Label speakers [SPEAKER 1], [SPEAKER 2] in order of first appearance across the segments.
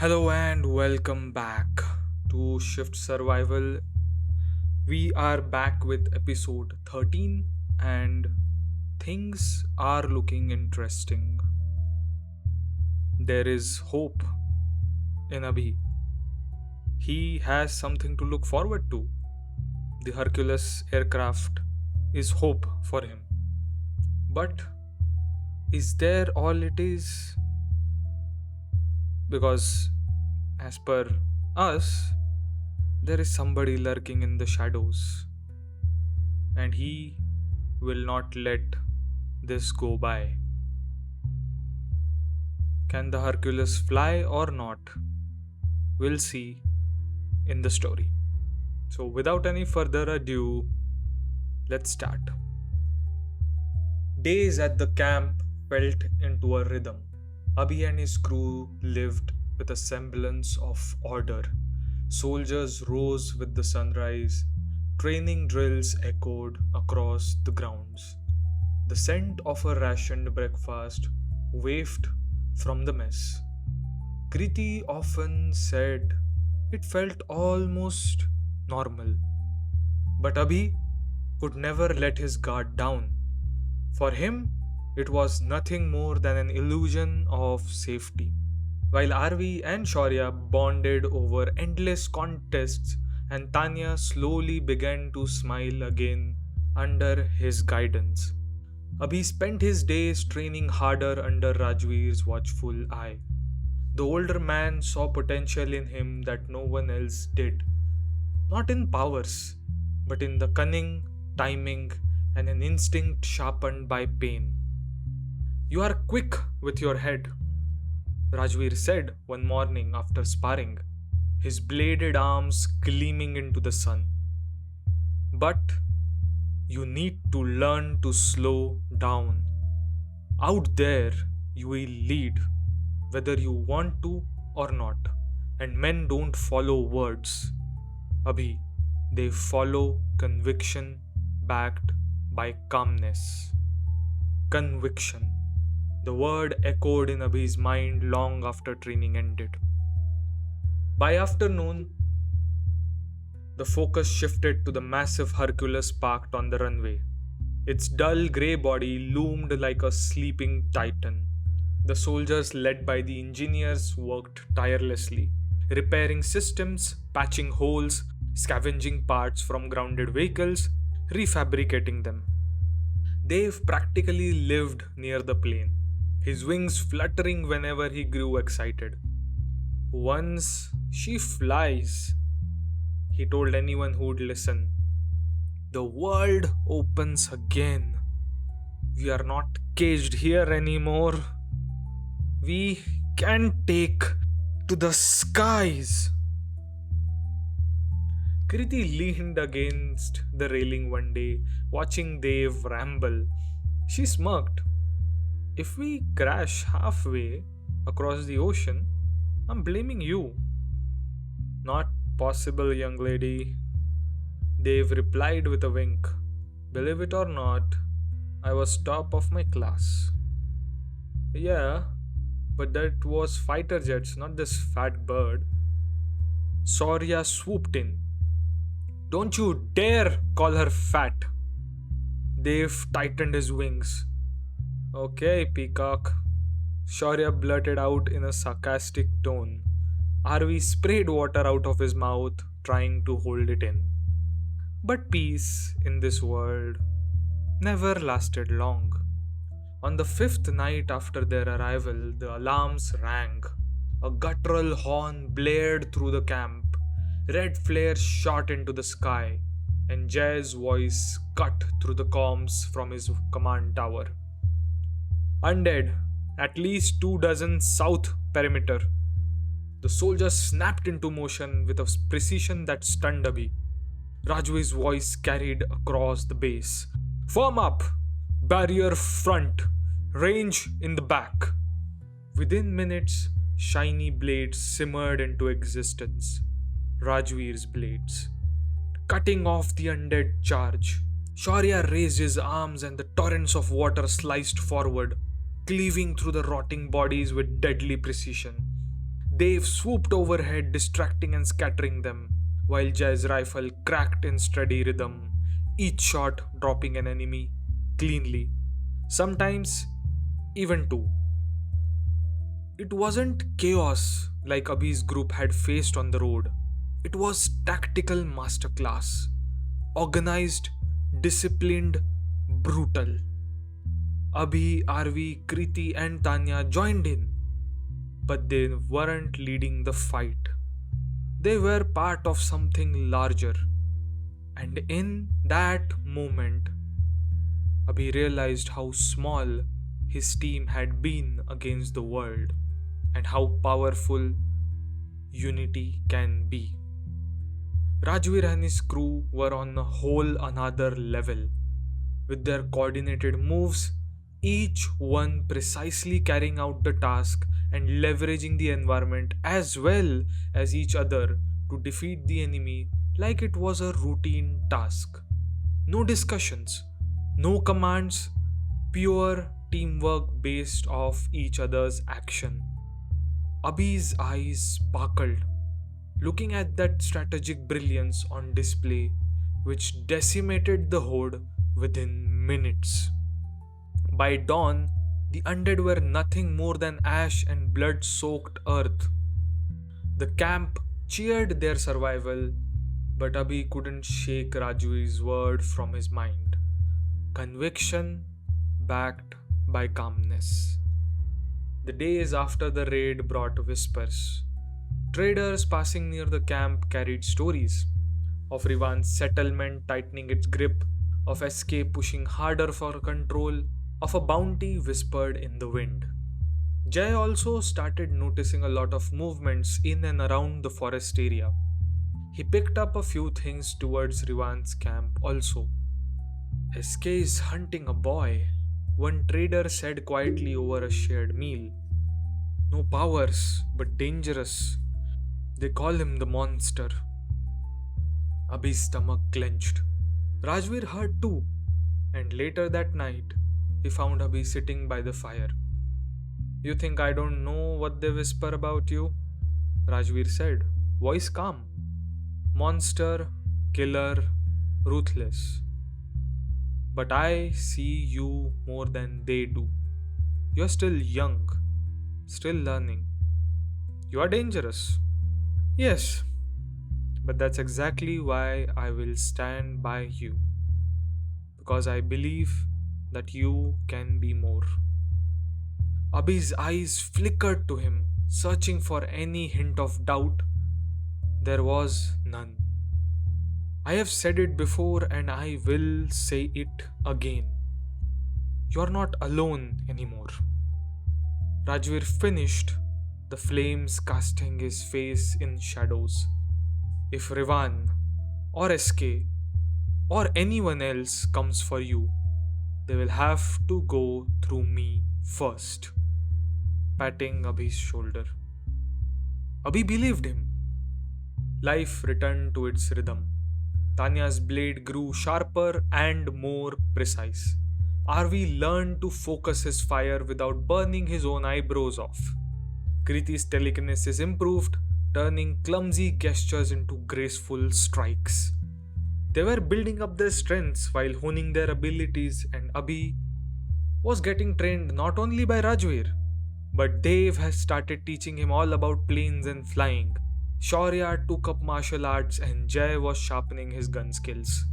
[SPEAKER 1] Hello and welcome back to Shift Survival. We are back with episode 13 and things are looking interesting. There is hope in Abhi. He has something to look forward to. The Hercules aircraft is hope for him. But is there all it is? Because as per us, there is somebody lurking in the shadows, and he will not let this go by. Can the Hercules fly or not? We'll see in the story. So, without any further ado, let's start. Days at the camp felt into a rhythm. Abhi and his crew lived with a semblance of order. Soldiers rose with the sunrise. Training drills echoed across the grounds. The scent of a rationed breakfast wafted from the mess. Kriti often said it felt almost normal. But Abhi could never let his guard down. For him, it was nothing more than an illusion of safety. While Arvi and Shaurya bonded over endless contests, and Tanya slowly began to smile again under his guidance. Abhi spent his days training harder under Rajveer's watchful eye. The older man saw potential in him that no one else did. Not in powers, but in the cunning, timing, and an instinct sharpened by pain. "You are quick with your head," Rajveer said one morning after sparring, his bladed arms gleaming into the sun. "But you need to learn to slow down. Out there, you will lead, whether you want to or not. And men don't follow words, Abhi. They follow conviction backed by calmness." Conviction. The word echoed in Abhi's mind long after training ended. By afternoon, the focus shifted to the massive Hercules parked on the runway. Its dull grey body loomed like a sleeping titan. The soldiers, led by the engineers, worked tirelessly, repairing systems, patching holes, scavenging parts from grounded vehicles, refabricating them. Dave practically lived near the plane, his wings fluttering whenever he grew excited. "Once she flies," he told anyone who would listen, "the world opens again. We are not caged here anymore. We can take to the skies." Kriti leaned against the railing one day, watching Dave ramble. She smirked. "If we crash halfway across the ocean, I'm blaming you." "Not possible, young lady," Dave replied with a wink. "Believe it or not, I was top of my class." "Yeah, but that was fighter jets, not this fat bird." Shaurya swooped in. "Don't you dare call her fat." Dave tightened his wings. "Okay, peacock," Shaurya blurted out in a sarcastic tone. Arvi sprayed water out of his mouth, trying to hold it in. But peace in this world never lasted long. On the fifth night after their arrival, the alarms rang. A guttural horn blared through the camp. Red flares shot into the sky, and Jay's voice cut through the comms from his command tower. "Undead, at least 24 south perimeter." The soldiers snapped into motion with a precision that stunned Abhi. Rajveer's voice carried across the base. "Firm up! Barrier front! Range in the back!" Within minutes, shiny blades simmered into existence. Rajveer's blades, cutting off the undead charge. Shaurya raised his arms and the torrents of water sliced forward, cleaving through the rotting bodies with deadly precision. Dave swooped overhead, distracting and scattering them, while Jay's rifle cracked in steady rhythm, each shot dropping an enemy cleanly, sometimes even two. It wasn't chaos like Abhi's group had faced on the road. It was tactical masterclass, organized, disciplined, brutal. Abhi, Arvi, Kriti, and Tanya joined in, but they weren't leading the fight. They were part of something larger. And in that moment, Abhi realized how small his team had been against the world and how powerful unity can be. Rajveer and his crew were on a whole another level. With their coordinated moves, each one precisely carrying out the task and leveraging the environment as well as each other to defeat the enemy like it was a routine task. No discussions, no commands, pure teamwork based off each other's action. Abhi's eyes sparkled, looking at that strategic brilliance on display, which decimated the horde within minutes. By dawn, the undead were nothing more than ash and blood soaked earth. The camp cheered their survival, but Abhi couldn't shake Rajveer's word from his mind. Conviction backed by calmness. The days after the raid brought whispers. Traders passing near the camp carried stories of Rivan's settlement tightening its grip, of SK pushing harder for control, of a bounty whispered in the wind. Jay also started noticing a lot of movements in and around the forest area. He picked up a few things towards Rivan's camp also. SK is hunting a boy, one trader said quietly over a shared meal. No powers, but dangerous. They call him the monster. Abhi's stomach clenched. Rajveer heard too, and later that night, he found Abhi sitting by the fire. You think I don't know what they whisper about you? Rajveer said, voice calm. Monster, killer, ruthless. But I see you more than they do. You're still young, still learning. You are dangerous. Yes, but that's exactly why I will stand by you. Because I believe that you can be more. Abhi's eyes flickered to him, searching for any hint of doubt. There was none. I have said it before and I will say it again. You're not alone anymore. Rajveer finished, the flames casting his face in shadows. If Rivan or SK or anyone else comes for you, they will have to go through me first. Patting Abhi's shoulder. Abhi believed him. Life returned to its rhythm. Tanya's blade grew sharper and more precise. Arvi learned to focus his fire without burning his own eyebrows off. Kriti's telekinesis improved, turning clumsy gestures into graceful strikes. They were building up their strengths while honing their abilities, and Abhi was getting trained not only by Rajveer, but Dave has started teaching him all about planes and flying. Shaurya took up martial arts and Jay was sharpening his gun skills.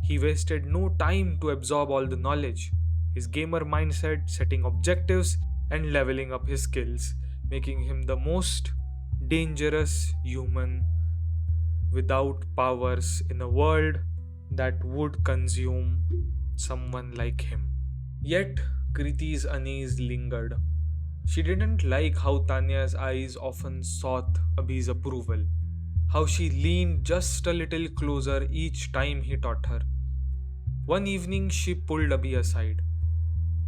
[SPEAKER 1] He wasted no time to absorb all the knowledge, his gamer mindset, setting objectives and leveling up his skills, making him the most dangerous human without powers in a world that would consume someone like him. Yet, Kriti's unease lingered. She didn't like how Tanya's eyes often sought Abhi's approval, how she leaned just a little closer each time he taught her. One evening, she pulled Abhi aside.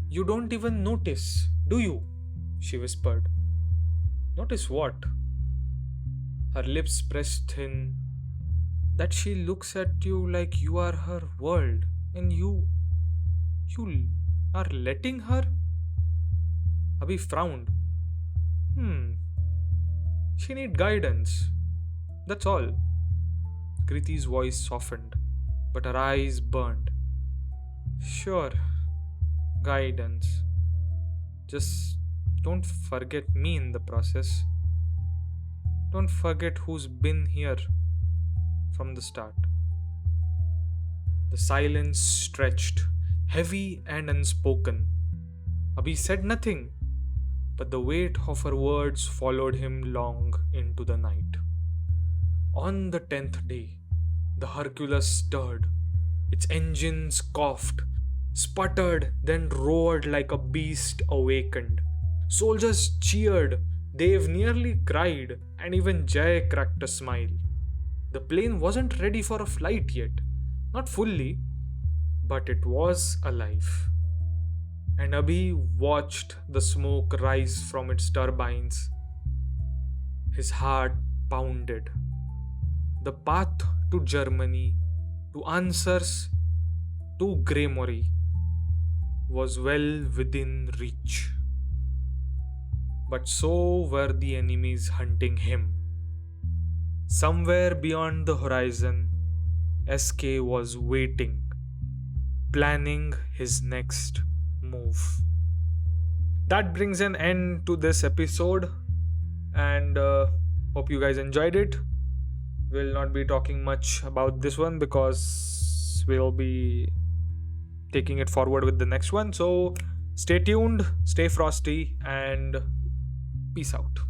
[SPEAKER 1] You don't even notice, do you? She whispered. Notice what? Her lips pressed thin. That she looks at you like you are her world and you are letting her? Abhi frowned. She need guidance. That's all. Kriti's voice softened, but her eyes burned. Sure, guidance. Just don't forget me in the process. Don't forget who's been here from the start. The silence stretched, heavy and unspoken. Abhi said nothing, but the weight of her words followed him long into the night. On the 10th day, the Hercules stirred. Its engines coughed, sputtered, then roared like a beast awakened. Soldiers cheered, Dev nearly cried, and even Jay cracked a smile. The plane wasn't ready for a flight yet, not fully, but it was alive. And Abhi watched the smoke rise from its turbines. His heart pounded. The path to Germany, to answers, to Gremory was well within reach. But so were the enemies hunting him. Somewhere beyond the horizon, SK was waiting, planning his next move. That brings an end to this episode, and hope you guys enjoyed it. We'll not be talking much about this one because we'll be taking it forward with the next one. So stay tuned, stay frosty, and peace out.